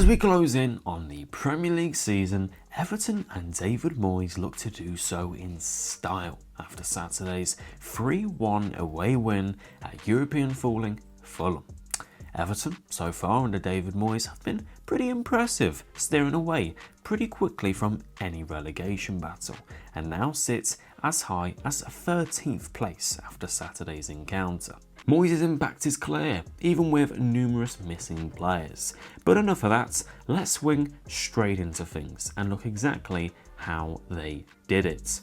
As we close in on the Premier League season, Everton and David Moyes look to do so in style after Saturday's 3-1 away win at European fooling Fulham. Everton, so far under David Moyes, have been pretty impressive, steering away pretty quickly from any relegation battle, and now sits as high as 13th place after Saturday's encounter. Moyes' impact is clear, even with numerous missing players. But enough of that, let's swing straight into things and look exactly how they did it.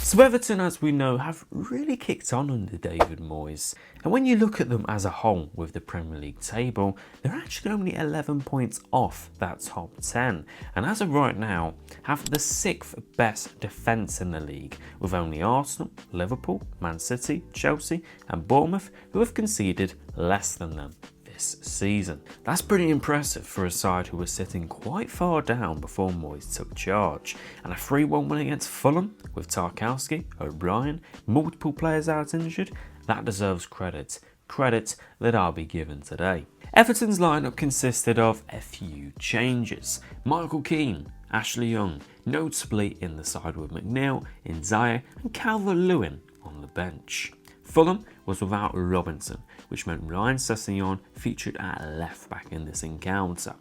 So Everton, as we know, have really kicked on under David Moyes. And when you look at them as a whole with the Premier League table, they're actually only 11 points off that top 10. And as of right now, have the 6th best defence in the league, with only Arsenal, Liverpool, Man City, Chelsea and Bournemouth who have conceded less than them this season. That's pretty impressive for a side who was sitting quite far down before Moyes took charge. And a 3-1 win against Fulham with Tarkowski, O'Brien, multiple players out injured, that deserves credit that I'll be given today. Everton's lineup consisted of a few changes. Michael Keane, Ashley Young, notably in the side with McNeil, Ndiaye and Calvert-Lewin on the bench. Fulham was without Robinson, which meant Ryan Sessegnon featured at left back in this encounter.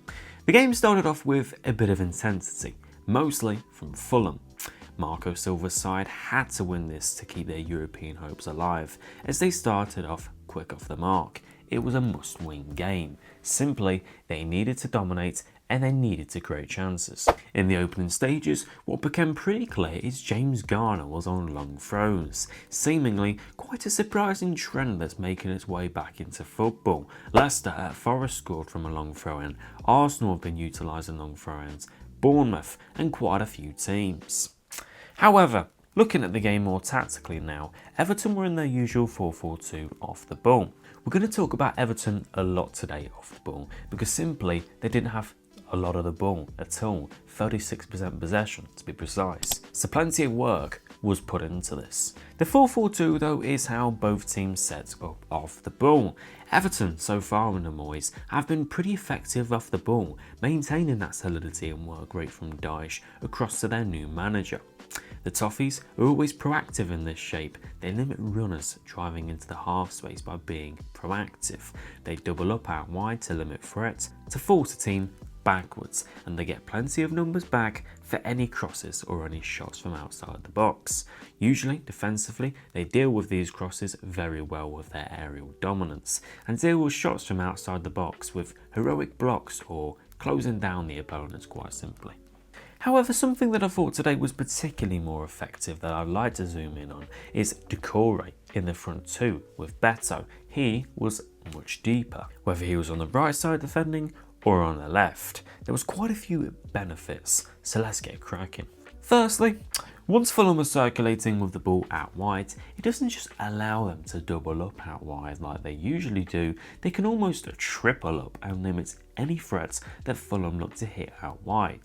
The game started off with a bit of intensity, mostly from Fulham. Marco Silva's side had to win this to keep their European hopes alive, as they started off quick off the mark. It was a must-win game. Simply, they needed to dominate and they needed to create chances. In the opening stages, what became pretty clear is James Garner was on long throws, seemingly quite a surprising trend that's making its way back into football. Leicester at Forest scored from a long throw-in, Arsenal have been utilising long throw-ins, Bournemouth and quite a few teams. However, looking at the game more tactically now, Everton were in their usual 4-4-2 off the ball. We're going to talk about Everton a lot today off the ball because simply they didn't have a lot of the ball at all, 36% possession to be precise. So plenty of work was put into this. The 4-4-2 though is how both teams set up off the ball. Everton so far under Moyes have been pretty effective off the ball, maintaining that solidity and work rate from Dyche across to their new manager. The Toffees are always proactive in this shape. They limit runners driving into the half space by being proactive. They double up out wide to limit threat, to force a team backwards, and they get plenty of numbers back for any crosses or any shots from outside the box. Usually, defensively, they deal with these crosses very well with their aerial dominance, and deal with shots from outside the box with heroic blocks or closing down the opponents quite simply. However, something that I thought today was particularly more effective that I'd like to zoom in on is Doucouré in the front two with Beto. He was much deeper, whether he was on the right side defending or on the left. There was quite a few benefits, so let's get cracking. Firstly, once Fulham was circulating with the ball out wide, it doesn't just allow them to double up out wide like they usually do, they can almost triple up and limit any threats that Fulham look to hit out wide.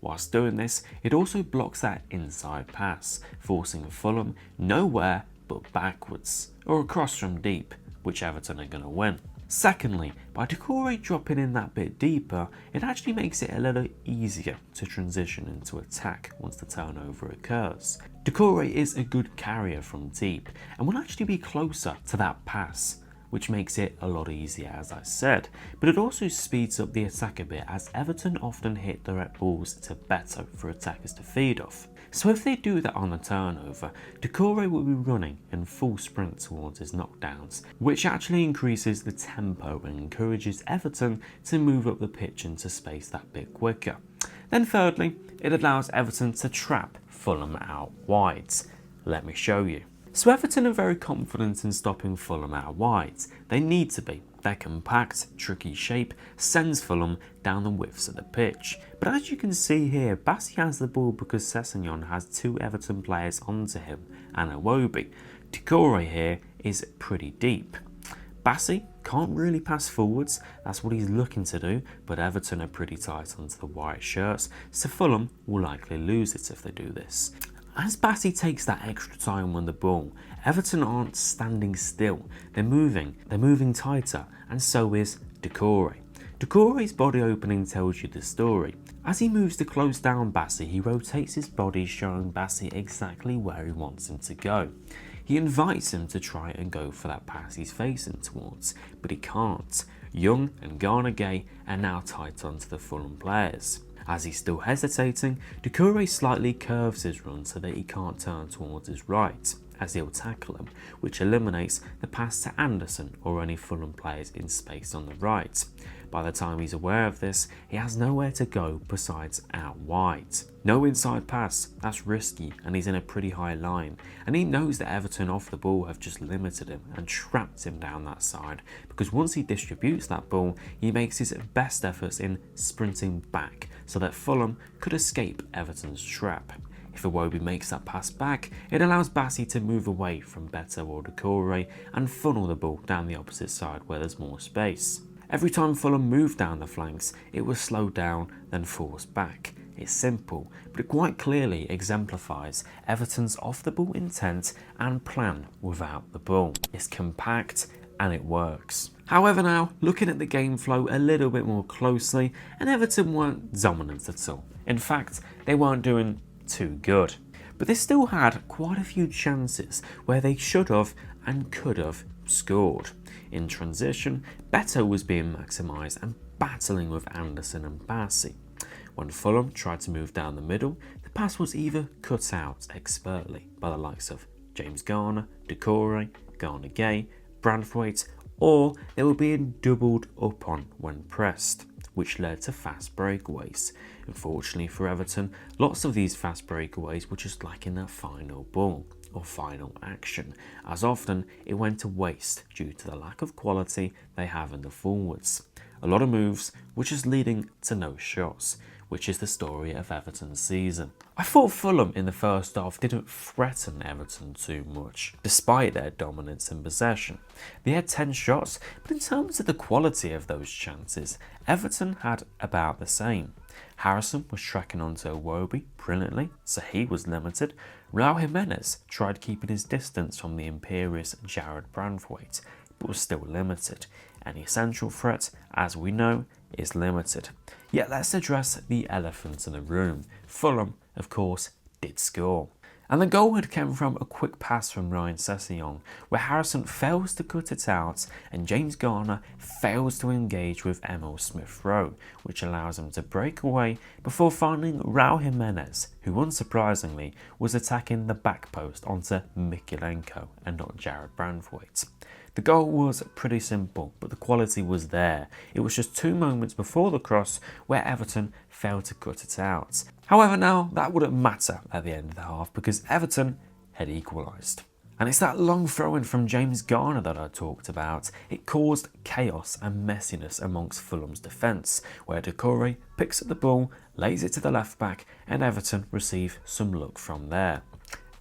Whilst doing this, it also blocks that inside pass, forcing Fulham nowhere but backwards, or across from deep, which Everton are going to win. Secondly, by Doucouré dropping in that bit deeper, it actually makes it a little easier to transition into attack once the turnover occurs. Doucouré is a good carrier from deep and will actually be closer to that pass, which makes it a lot easier as I said, but it also speeds up the attack a bit as Everton often hit direct balls to Beto for attackers to feed off. So if they do that on the turnover, Doucouré will be running in full sprint towards his knockdowns, which actually increases the tempo and encourages Everton to move up the pitch into space that bit quicker. Then thirdly, it allows Everton to trap Fulham out wide. Let me show you. So Everton are very confident in stopping Fulham out wide. They need to be. Their compact, tricky shape sends Fulham down the widths of the pitch. But as you can see here, Bassey has the ball because Sessegnon has two Everton players onto him and Iwobi. Doucouré here is pretty deep. Bassey can't really pass forwards, that's what he's looking to do, but Everton are pretty tight onto the white shirts, so Fulham will likely lose it if they do this. As Bassey takes that extra time on the ball, Everton aren't standing still, they're moving tighter, and so is Doucouré. Doucouré's body opening tells you the story. As he moves to close down Bassey, he rotates his body, showing Bassey exactly where he wants him to go. He invites him to try and go for that pass he's facing towards, but he can't. Young and Garner Gay are now tight onto the Fulham players. As he's still hesitating, Doucouré slightly curves his run so that he can't turn towards his right, as he'll tackle him, which eliminates the pass to Anderson or any Fulham players in space on the right. By the time he's aware of this, he has nowhere to go besides out wide. No inside pass, that's risky, and he's in a pretty high line, and he knows that Everton off the ball have just limited him and trapped him down that side, because once he distributes that ball, he makes his best efforts in sprinting back so that Fulham could escape Everton's trap. If Iwobi makes that pass back, it allows Bassey to move away from Beto or Doucouré and funnel the ball down the opposite side where there's more space. Every time Fulham moved down the flanks, it was slowed down, then forced back. It's simple, but it quite clearly exemplifies Everton's off-the-ball intent and plan without the ball. It's compact and it works. However now, looking at the game flow a little bit more closely, and Everton weren't dominant at all. In fact, they weren't doing too good. But they still had quite a few chances where they should have and could have scored. In transition, Beto was being maximised and battling with Anderson and Bassey. When Fulham tried to move down the middle, the pass was either cut out expertly by the likes of James Garner, Doucouré, Garner Gay, Branthwaite, or they were being doubled up on when pressed, which led to fast breakaways. Unfortunately for Everton, lots of these fast breakaways were just lacking that final ball or final action, as often it went to waste due to the lack of quality they have in the forwards. A lot of moves, which is leading to no shots, which is the story of Everton's season. I thought Fulham in the first half didn't threaten Everton too much, despite their dominance in possession. They had 10 shots, but in terms of the quality of those chances, Everton had about the same. Harrison was tracking onto Iwobi brilliantly, so he was limited. Raul Jimenez tried keeping his distance from the imperious Jared Branthwaite, but was still limited. Any central threat, as we know, is limited. Yet let's address the elephant in the room. Fulham, of course, did score. And the goal had come from a quick pass from Ryan Sessegnon, where Harrison fails to cut it out and James Garner fails to engage with Emil Smith-Rowe, which allows him to break away before finding Raul Jimenez, who unsurprisingly was attacking the back post onto Mikulenko and not Jared Branthwaite. The goal was pretty simple, but the quality was there. It was just 2 moments before the cross where Everton failed to cut it out. However now, that wouldn't matter at the end of the half because Everton had equalised. And it's that long throw-in from James Garner that I talked about. It caused chaos and messiness amongst Fulham's defence, where Doucouré picks up the ball, lays it to the left back, and Everton receive some luck from there.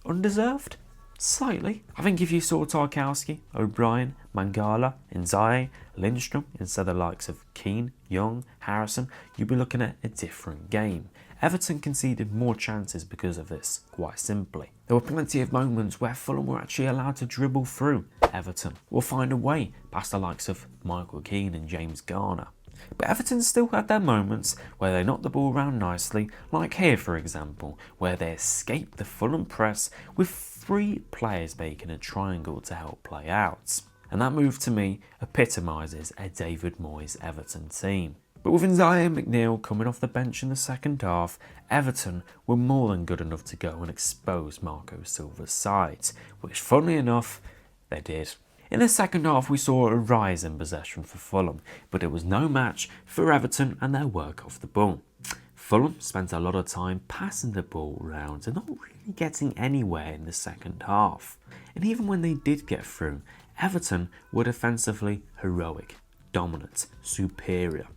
Undeserved? Slightly. I think if you saw Tarkowski, O'Brien, Mangala, Nzaye, Lindstrom instead of the likes of Keane, Young, Harrison, you'd be looking at a different game. Everton conceded more chances because of this, quite simply. There were plenty of moments where Fulham were actually allowed to dribble through Everton or find a way past the likes of Michael Keane and James Garner. But Everton still had their moments where they knocked the ball around nicely, like here for example, where they escaped the Fulham press with 3 players making a triangle to help play out. And that move to me epitomises a David Moyes Everton team. But with Nzaye and McNeil coming off the bench in the second half, Everton were more than good enough to go and expose Marco Silva's side, which funnily enough, they did. In the second half we saw a rise in possession for Fulham, but it was no match for Everton and their work off the ball. Fulham spent a lot of time passing the ball around and not really getting anywhere in the second half. And even when they did get through, Everton were defensively heroic, dominant, superior.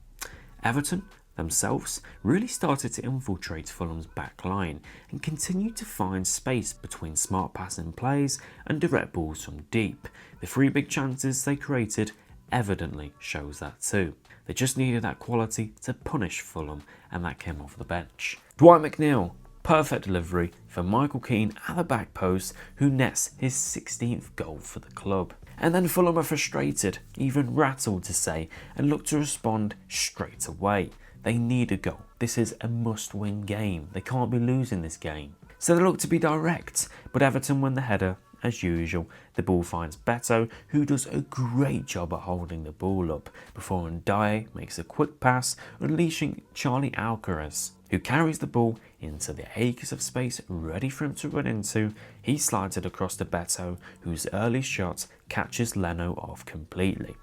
Everton themselves really started to infiltrate Fulham's back line and continued to find space between smart passing plays and direct balls from deep. The 3 big chances they created evidently shows that too. They just needed that quality to punish Fulham, and that came off the bench. Dwight McNeil, perfect delivery for Michael Keane at the back post, who nets his 16th goal for the club. And then Fulham are frustrated, even rattled to say, and look to respond straight away. They need a goal. This is a must-win game. They can't be losing this game. So they look to be direct, but Everton win the header. As usual, the ball finds Beto, who does a great job at holding the ball up, before Ndiaye makes a quick pass, unleashing Charlie Alcaraz, who carries the ball into the acres of space ready for him to run into. He slides it across to Beto, whose early shot catches Leno off completely.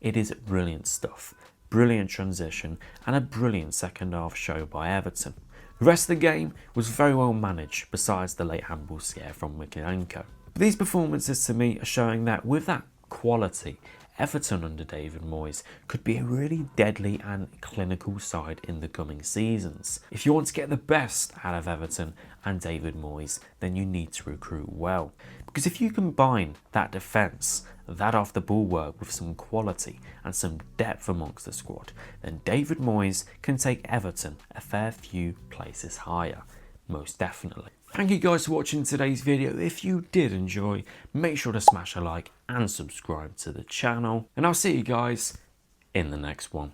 It is brilliant stuff, brilliant transition, and a brilliant second half show by Everton. The rest of the game was very well managed, besides the late handball scare from Mykolenko. But these performances to me are showing that with that quality, Everton under David Moyes could be a really deadly and clinical side in the coming seasons. If you want to get the best out of Everton and David Moyes, then you need to recruit well. Because if you combine that defence, that off the ball work with some quality and some depth amongst the squad, then David Moyes can take Everton a fair few places higher, most definitely. Thank you guys for watching today's video. If you did enjoy, make sure to smash a like and subscribe to the channel. And I'll see you guys in the next one.